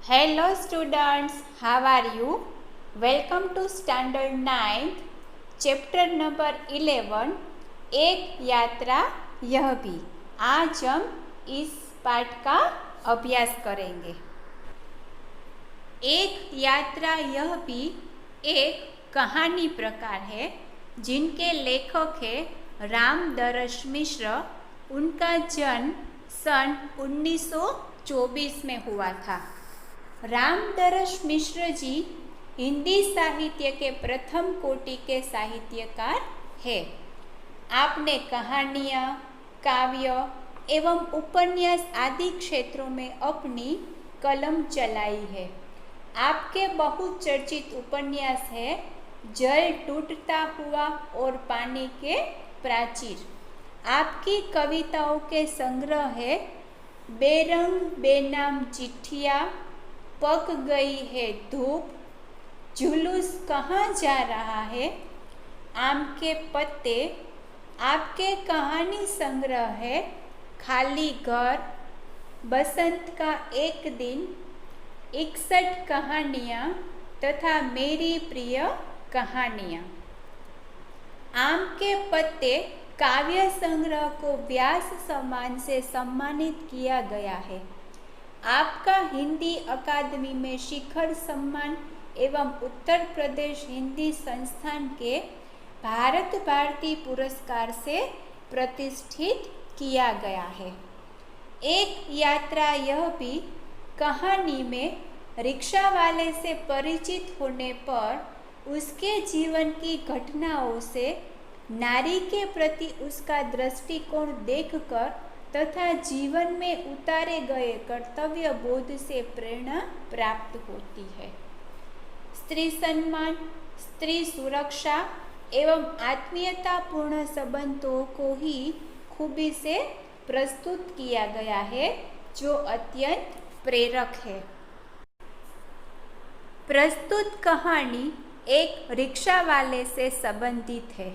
Hello students, how are you? Welcome to Standard 9th, Chapter number 11, एक यात्रा यह भी। आज हम इस पाठ का अभ्यास करेंगे। एक यात्रा यह भी एक कहानी प्रकार है जिनके लेखक है रामदरस मिश्र। उनका जन्म सन 1924 में हुआ था। रामदरस मिश्र जी हिंदी साहित्य के प्रथम कोटि के साहित्यकार हैं। आपने कहानियाँ, काव्य एवं उपन्यास आदि क्षेत्रों में अपनी कलम चलाई है। आपके बहुचर्चित उपन्यास है जल टूटता हुआ और पानी के प्राचीर। आपकी कविताओं के संग्रह है बेरंग बेनाम चिट्ठियाँ, पक गई है धूप, जुलूस कहाँ जा रहा है, आम के पत्ते। आपके कहानी संग्रह है खाली घर, बसंत का एक दिन, 61 कहानियाँ तथा मेरी प्रिय कहानियाँ। आम के पत्ते काव्य संग्रह को व्यास सम्मान से सम्मानित किया गया है। आपका हिंदी अकादमी में शिखर सम्मान एवं उत्तर प्रदेश हिंदी संस्थान के भारत भारती पुरस्कार से प्रतिष्ठित किया गया है। एक यात्रा यह भी कहानी में रिक्शा वाले से परिचित होने पर उसके जीवन की घटनाओं से नारी के प्रति उसका दृष्टिकोण देखकर तथा जीवन में उतारे गए कर्तव्य बोध से प्रेरणा प्राप्त होती है। स्त्री सम्मान, स्त्री सुरक्षा एवं आत्मीयतापूर्ण संबंधों को ही खूबी से प्रस्तुत किया गया है, जो अत्यंत प्रेरक है। प्रस्तुत कहानी एक रिक्शा वाले से संबंधित है।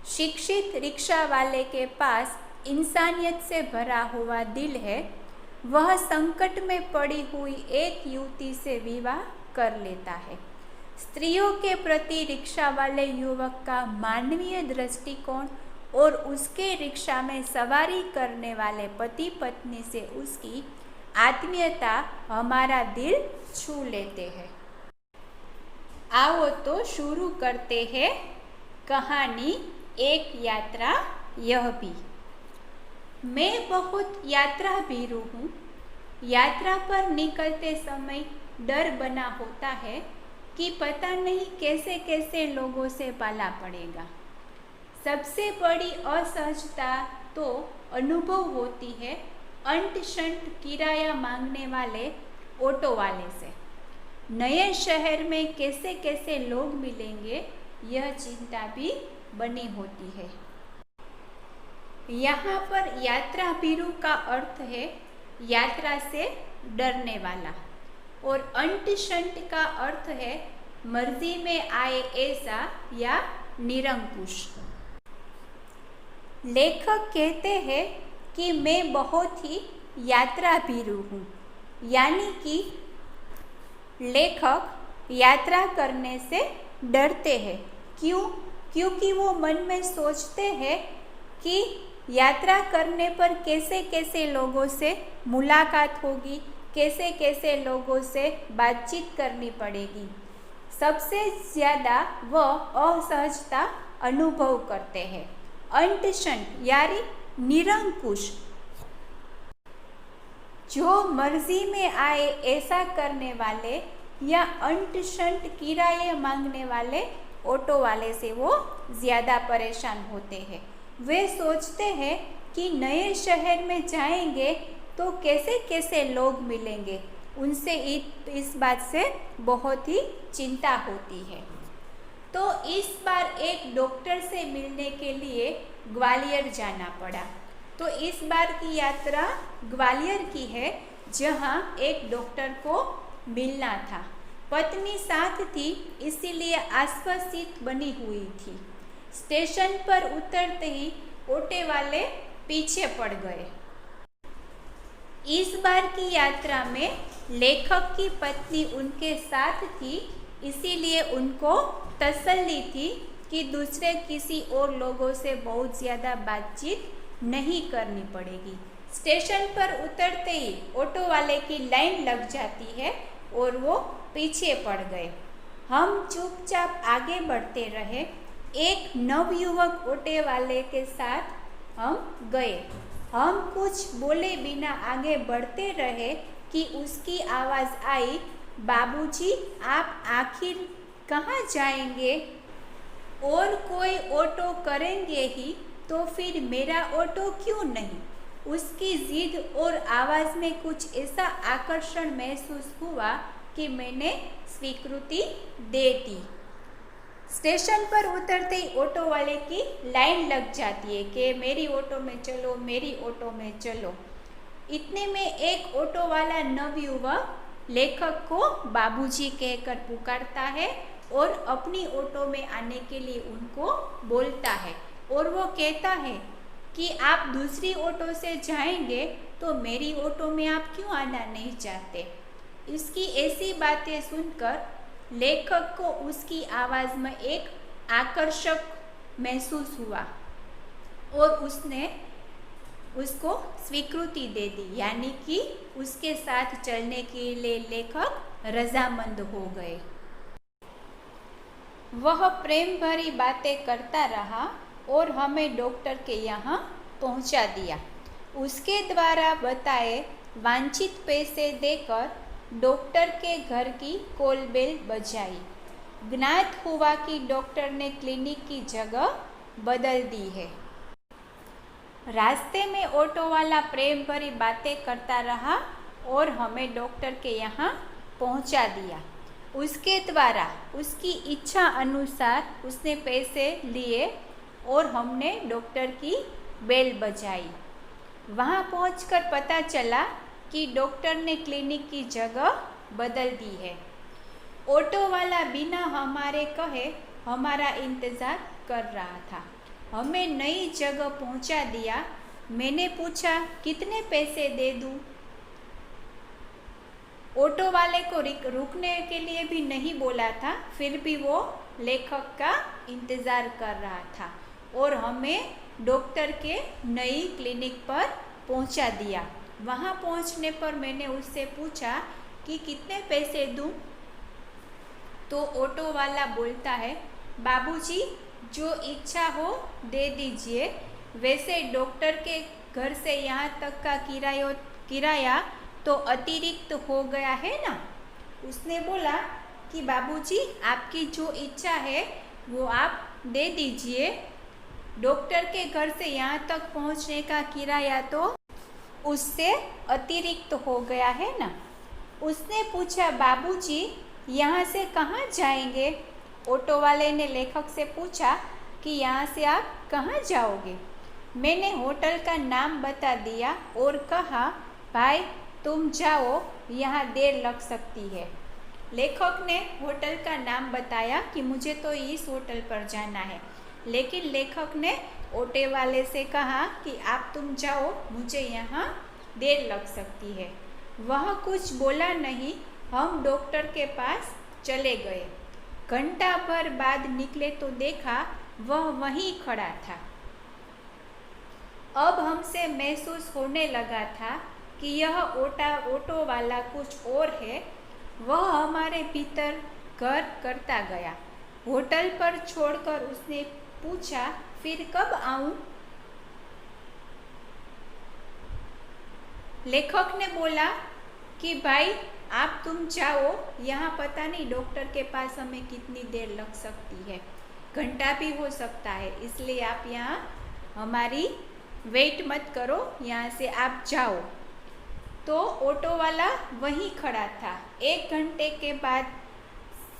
शिक्षित रिक्शा वाले के पास इंसानियत से भरा हुआ दिल है। वह संकट में पड़ी हुई एक युवती से विवाह कर लेता है। स्त्रियों के प्रति रिक्शा वाले युवक का मानवीय दृष्टिकोण और उसके रिक्शा में सवारी करने वाले पति पत्नी से उसकी आत्मीयता हमारा दिल छू लेते हैं। आओ तो शुरू करते हैं कहानी एक यात्रा यह भी। मैं बहुत यात्रा भीरू हूँ। यात्रा पर निकलते समय डर बना होता है कि पता नहीं कैसे कैसे लोगों से पाला पड़ेगा। सबसे बड़ी असहजता तो अनुभव होती है अंट शंट किराया मांगने वाले ऑटो वाले से। नए शहर में कैसे कैसे लोग मिलेंगे, यह चिंता भी बनी होती है। यहाँ पर यात्रा भीरू का अर्थ है यात्रा से डरने वाला, और अंट शंट का अर्थ है मर्जी में आए ऐसा या निरंकुश। लेखक कहते हैं कि मैं बहुत ही यात्रा भीरू हूँ, यानी कि लेखक यात्रा करने से डरते हैं। क्यों? क्योंकि वो मन में सोचते हैं कि यात्रा करने पर कैसे कैसे लोगों से मुलाकात होगी, कैसे कैसे लोगों से बातचीत करनी पड़ेगी। सबसे ज़्यादा वह असहजता अनुभव करते हैं। अंट शंट यानी निरंकुश, जो मर्जी में आए ऐसा करने वाले या अंट शंट किराए मांगने वाले ऑटो वाले से वो ज़्यादा परेशान होते हैं। वे सोचते हैं कि नए शहर में जाएंगे तो कैसे कैसे लोग मिलेंगे। उनसे इस बात से बहुत ही चिंता होती है। तो इस बार एक डॉक्टर से मिलने के लिए ग्वालियर जाना पड़ा। तो इस बार की यात्रा ग्वालियर की है, जहां एक डॉक्टर को मिलना था। पत्नी साथ थी, इसीलिए आश्वसित बनी हुई थी। स्टेशन पर उतरते ही ऑटो वाले पीछे पड़ गए। इस बार की यात्रा में लेखक की पत्नी उनके साथ थी, इसीलिए उनको तसल्ली थी कि दूसरे किसी और लोगों से बहुत ज़्यादा बातचीत नहीं करनी पड़ेगी। स्टेशन पर उतरते ही ऑटो वाले की लाइन लग जाती है और वो पीछे पड़ गए। हम चुपचाप आगे बढ़ते रहे। एक नवयुवक ऑटो वाले के साथ हम गए। हम कुछ बोले बिना आगे बढ़ते रहे कि उसकी आवाज़ आई, बाबूजी आप आखिर कहाँ जाएंगे? और कोई ऑटो करेंगे ही तो फिर मेरा ऑटो क्यों नहीं? उसकी जिद और आवाज़ में कुछ ऐसा आकर्षण महसूस हुआ कि मैंने स्वीकृति दे दी। स्टेशन पर उतरते ही ऑटो वाले की लाइन लग जाती है कि मेरी ऑटो में चलो, मेरी ऑटो में चलो। इतने में एक ऑटो वाला नवयुवक लेखक को बाबूजी कहकर पुकारता है और अपनी ऑटो में आने के लिए उनको बोलता है और वो कहता है कि आप दूसरी ऑटो से जाएंगे तो मेरी ऑटो में आप क्यों आना नहीं चाहते? इसकी ऐसी बातें सुनकर लेखक को उसकी आवाज़ में एक आकर्षक महसूस हुआ और उसने उसको स्वीकृति दे दी, यानी कि उसके साथ चलने के लिए लेखक रजामंद हो गए। वह प्रेम भरी बातें करता रहा और हमें डॉक्टर के यहाँ पहुँचा दिया। उसके द्वारा बताए वांछित पैसे देकर डॉक्टर के घर की कॉल बेल बजाई। ज्ञात हुआ कि डॉक्टर ने क्लिनिक की जगह बदल दी है। रास्ते में ऑटो वाला प्रेम भरी बातें करता रहा और हमें डॉक्टर के यहाँ पहुँचा दिया। उसके द्वारा उसकी इच्छा अनुसार उसने पैसे लिए और हमने डॉक्टर की बेल बजाई। वहाँ पहुंचकर पता चला कि डॉक्टर ने क्लिनिक की जगह बदल दी है। ऑटो वाला बिना हमारे कहे हमारा इंतज़ार कर रहा था। हमें नई जगह पहुंचा दिया। मैंने पूछा कितने पैसे दे दूं? ऑटो वाले को रुकने के लिए भी नहीं बोला था, फिर भी वो लेखक का इंतज़ार कर रहा था और हमें डॉक्टर के नई क्लिनिक पर पहुंचा दिया। वहां पहुंचने पर मैंने उससे पूछा कि कितने पैसे दूं? तो ऑटो वाला बोलता है, बाबूजी जो इच्छा हो दे दीजिए। वैसे डॉक्टर के घर से यहाँ तक का किराया तो अतिरिक्त हो गया है ना। उसने बोला कि बाबूजी आपकी जो इच्छा है वो आप दे दीजिए। डॉक्टर के घर से यहाँ तक पहुँचने का किराया तो उससे अतिरिक्त हो गया है ना। उसने पूछा बाबूजी यहाँ से कहाँ जाएंगे? ऑटो वाले ने लेखक से पूछा कि यहाँ से आप कहाँ जाओगे? मैंने होटल का नाम बता दिया और कहा भाई तुम जाओ, यहाँ देर लग सकती है। लेखक ने होटल का नाम बताया कि मुझे तो इस होटल पर जाना है, लेकिन लेखक ने ऑटो वाले से कहा कि आप तुम जाओ, मुझे यहाँ देर लग सकती है। वह कुछ बोला नहीं। हम डॉक्टर के पास चले गए। घंटा भर बाद निकले तो देखा वह वहीं खड़ा था। अब हमसे महसूस होने लगा था कि यह ऑटो वाला कुछ और है। वह हमारे भीतर घर करता गया। होटल पर छोड़कर उसने पूछा फिर कब आऊं? लेखक ने बोला कि भाई आप तुम जाओ, यहाँ पता नहीं डॉक्टर के पास हमें कितनी देर लग सकती है, घंटा भी हो सकता है, इसलिए आप यहाँ हमारी वेट मत करो, यहाँ से आप जाओ। तो ऑटो वाला वहीं खड़ा था। 1 घंटे के बाद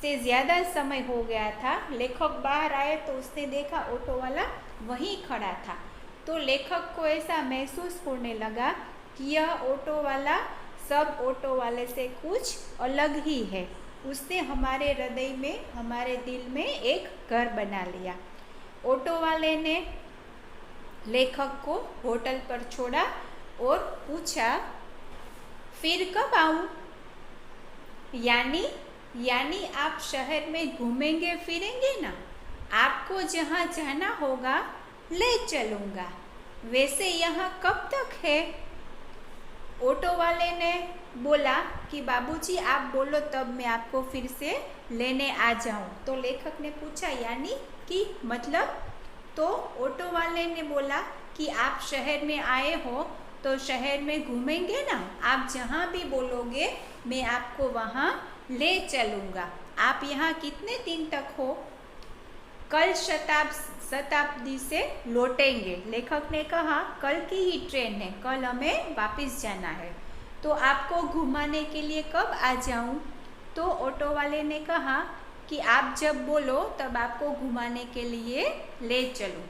से ज़्यादा समय हो गया था। लेखक बाहर आए तो उसने देखा ऑटो वाला वहीं खड़ा था। तो लेखक को ऐसा महसूस होने लगा कि यह ऑटो वाला सब ऑटो वाले से कुछ अलग ही है। उसने हमारे हृदय में, हमारे दिल में एक घर बना लिया। ऑटो वाले ने लेखक को होटल पर छोड़ा और पूछा फिर कब आऊँ? यानी यानी आप शहर में घूमेंगे फिरेंगे ना, आपको जहाँ जाना होगा ले चलूँगा। वैसे यहाँ कब तक है? ऑटो वाले ने बोला कि बाबूजी आप बोलो तब मैं आपको फिर से लेने आ जाऊं। तो लेखक ने पूछा यानी कि मतलब? तो ऑटो वाले ने बोला कि आप शहर में आए हो तो शहर में घूमेंगे ना, आप जहाँ भी बोलोगे मैं आपको वहाँ ले चलूँगा। आप यहाँ कितने दिन तक हो? कल शताब्दी से लौटेंगे। लेखक ने कहा कल की ही ट्रेन है, कल हमें वापस जाना है, तो आपको घुमाने के लिए कब आ जाऊं? तो ऑटो वाले ने कहा कि आप जब बोलो तब आपको घुमाने के लिए ले चलूं।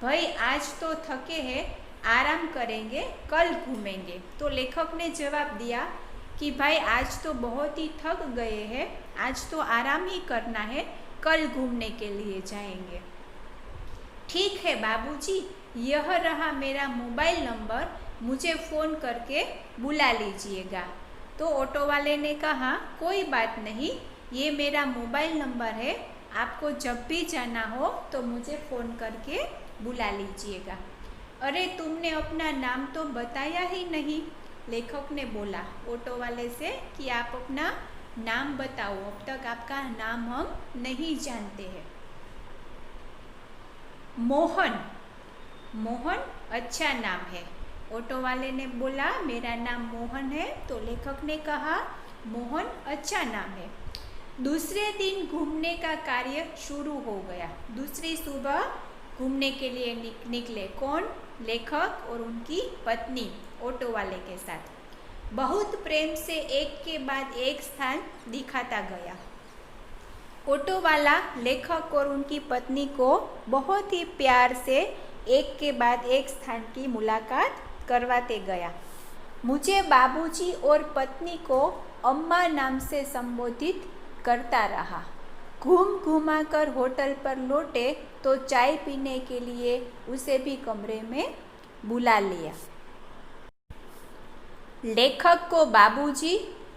भाई आज तो थके हैं, आराम करेंगे, कल घूमेंगे। तो लेखक ने जवाब दिया कि भाई आज तो बहुत ही थक गए हैं, आज तो आराम ही करना है, कल घूमने के लिए जाएंगे। ठीक है बाबूजी, यह रहा मेरा मोबाइल नंबर, मुझे फ़ोन करके बुला लीजिएगा। तो ऑटो वाले ने कहा कोई बात नहीं, ये मेरा मोबाइल नंबर है, आपको जब भी जाना हो तो मुझे फ़ोन करके बुला लीजिएगा। अरे तुमने अपना नाम तो बताया ही नहीं, लेखक ने बोला ऑटो वाले से कि आप अपना नाम बताओ, अब तक आपका नाम हम नहीं जानते हैं। मोहन। मोहन अच्छा नाम है। ऑटो वाले ने बोला मेरा नाम मोहन है, तो लेखक ने कहा मोहन अच्छा नाम है। दूसरे दिन घूमने का कार्य शुरू हो गया। दूसरी सुबह घूमने के लिए निकले। कौन? लेखक और उनकी पत्नी ऑटो वाले के साथ। बहुत प्रेम से एक के बाद एक स्थान दिखाता गया। ऑटो वाला लेखक और उनकी पत्नी को बहुत ही प्यार से एक के बाद एक स्थान की मुलाकात करवाते गया। मुझे बाबूजी और पत्नी को अम्मा नाम से संबोधित करता रहा। घूम घुमा कर होटल पर लौटे तो चाय पीने के लिए उसे भी कमरे में बुला लिया। लेखक को बाबूजी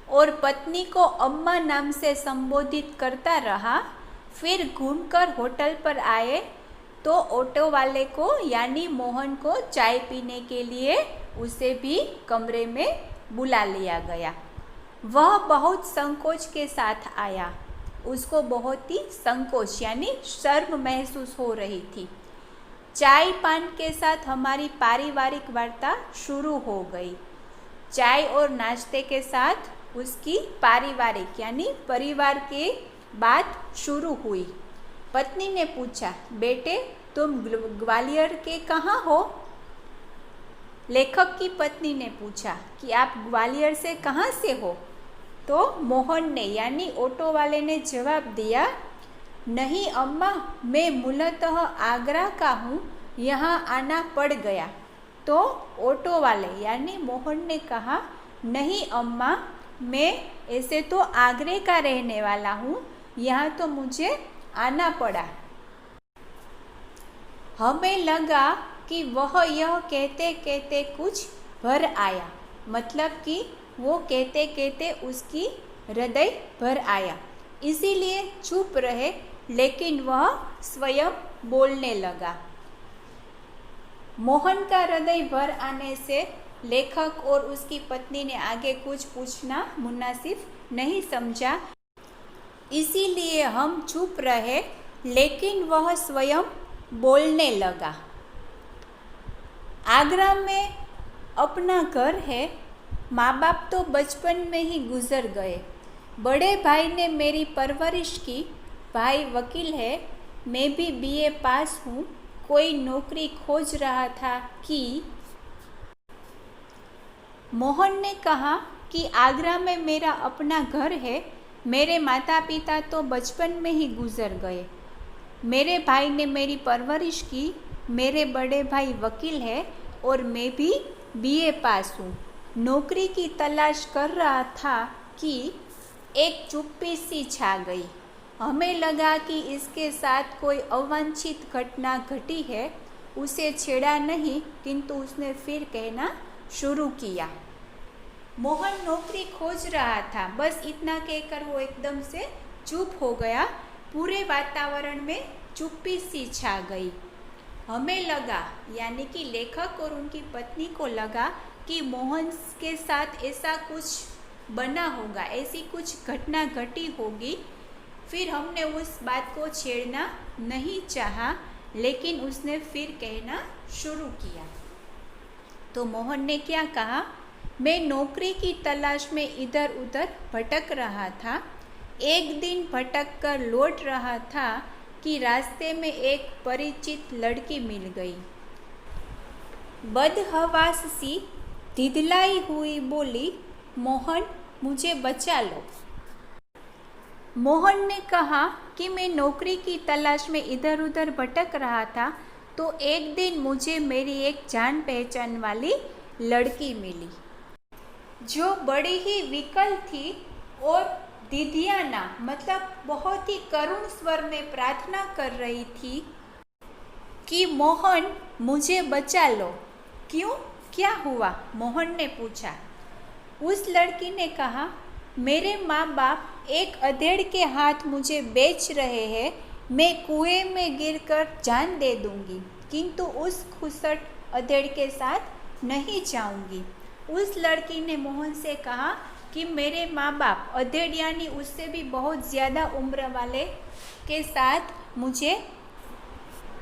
और पत्नी को अम्मा नाम से संबोधित करता रहा। फिर घूमकर होटल पर आए तो ऑटो वाले को यानी मोहन को चाय पीने के लिए उसे भी कमरे में बुला लिया गया। वह बहुत संकोच के साथ आया। उसको बहुत ही संकोच यानी शर्म महसूस हो रही थी। चाय पान के साथ हमारी पारिवारिक वार्ता शुरू हो गई। चाय और नाश्ते के साथ उसकी पारिवारिक यानी परिवार की बात शुरू हुई। पत्नी ने पूछा, बेटे तुम ग्वालियर के कहाँ हो? लेखक की पत्नी ने पूछा कि आप ग्वालियर से कहाँ से हो? तो मोहन ने यानी ऑटो वाले ने जवाब दिया, नहीं अम्मा, मैं मूलतः आगरा का हूँ, यहाँ आना पड़ गया। तो ऑटो वाले यानी मोहन ने कहा, नहीं अम्मा, मैं ऐसे तो आगरे का रहने वाला हूँ, यहाँ तो मुझे आना पड़ा। हमें लगा कि वह यह कहते कहते कुछ भर आया, मतलब कि वो कहते कहते उसकी हृदय भर आया, इसीलिए चुप रहे, लेकिन वह स्वयं बोलने लगा। मोहन का हृदय भर आने से लेखक और उसकी पत्नी ने आगे कुछ पूछना मुनासिब नहीं समझा, इसीलिए हम चुप रहे, लेकिन वह स्वयं बोलने लगा। आगरा में अपना घर है, माँ बाप तो बचपन में ही गुजर गए। बड़े भाई ने मेरी परवरिश की, भाई वकील है, मैं भी बीए पास हूँ, कोई नौकरी खोज रहा था कि मोहन ने कहा कि आगरा में मेरा अपना घर है, मेरे माता पिता तो बचपन में ही गुजर गए। मेरे भाई ने मेरी परवरिश की, मेरे बड़े भाई वकील है और मैं भी बीए पास हूँ, नौकरी की तलाश कर रहा था कि एक चुप्पी सी छा गई। हमें लगा कि इसके साथ कोई अवांछित घटना घटी है। उसे छेड़ा नहीं, किंतु उसने फिर कहना शुरू किया, मोहन नौकरी खोज रहा था। बस इतना कहकर वो एकदम से चुप हो गया। पूरे वातावरण में चुप्पी सी छा गई। हमें लगा, यानी कि लेखक और उनकी पत्नी को लगा कि मोहन के साथ ऐसा कुछ बना होगा, ऐसी कुछ घटना घटी होगी। फिर हमने उस बात को छेड़ना नहीं चाहा, लेकिन उसने फिर कहना शुरू किया। तो मोहन ने क्या कहा, मैं नौकरी की तलाश में इधर उधर भटक रहा था। एक दिन भटक कर लौट रहा था कि रास्ते में एक परिचित लड़की मिल गई। बदहवास सी धिधलाई हुई बोली, मोहन मुझे बचा लो। मोहन ने कहा कि मैं नौकरी की तलाश में इधर उधर भटक रहा था, तो एक दिन मुझे मेरी एक जान पहचान वाली लड़की मिली, जो बड़ी ही विकल थी और दीदियाना मतलब बहुत ही करुण स्वर में प्रार्थना कर रही थी कि मोहन मुझे बचा लो। क्यों, क्या हुआ? मोहन ने पूछा। उस लड़की ने कहा, मेरे माँ बाप एक अधेड़ के हाथ मुझे बेच रहे हैं। मैं कुएं में गिरकर जान दे दूंगी, किंतु उस खुसट अधेड़ के साथ नहीं जाऊंगी। उस लड़की ने मोहन से कहा कि मेरे माँ बाप अधेड़ यानी उससे भी बहुत ज़्यादा उम्र वाले के साथ मुझे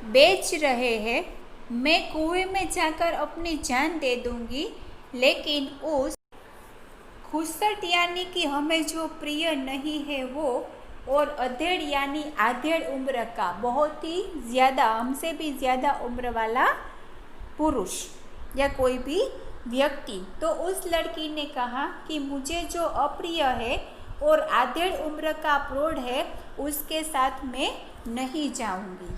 बेच रहे हैं। मैं कुएं में जाकर अपनी जान दे दूंगी, लेकिन उस खुसट यानी कि हमें जो प्रिय नहीं है वो, और अधेड़ यानी आधेड़ उम्र का, बहुत ही ज़्यादा, हमसे भी ज़्यादा उम्र वाला पुरुष या कोई भी व्यक्ति। तो उस लड़की ने कहा कि मुझे जो अप्रिय है और आधेड़ उम्र का प्रौढ़ है, उसके साथ मैं नहीं जाऊंगी।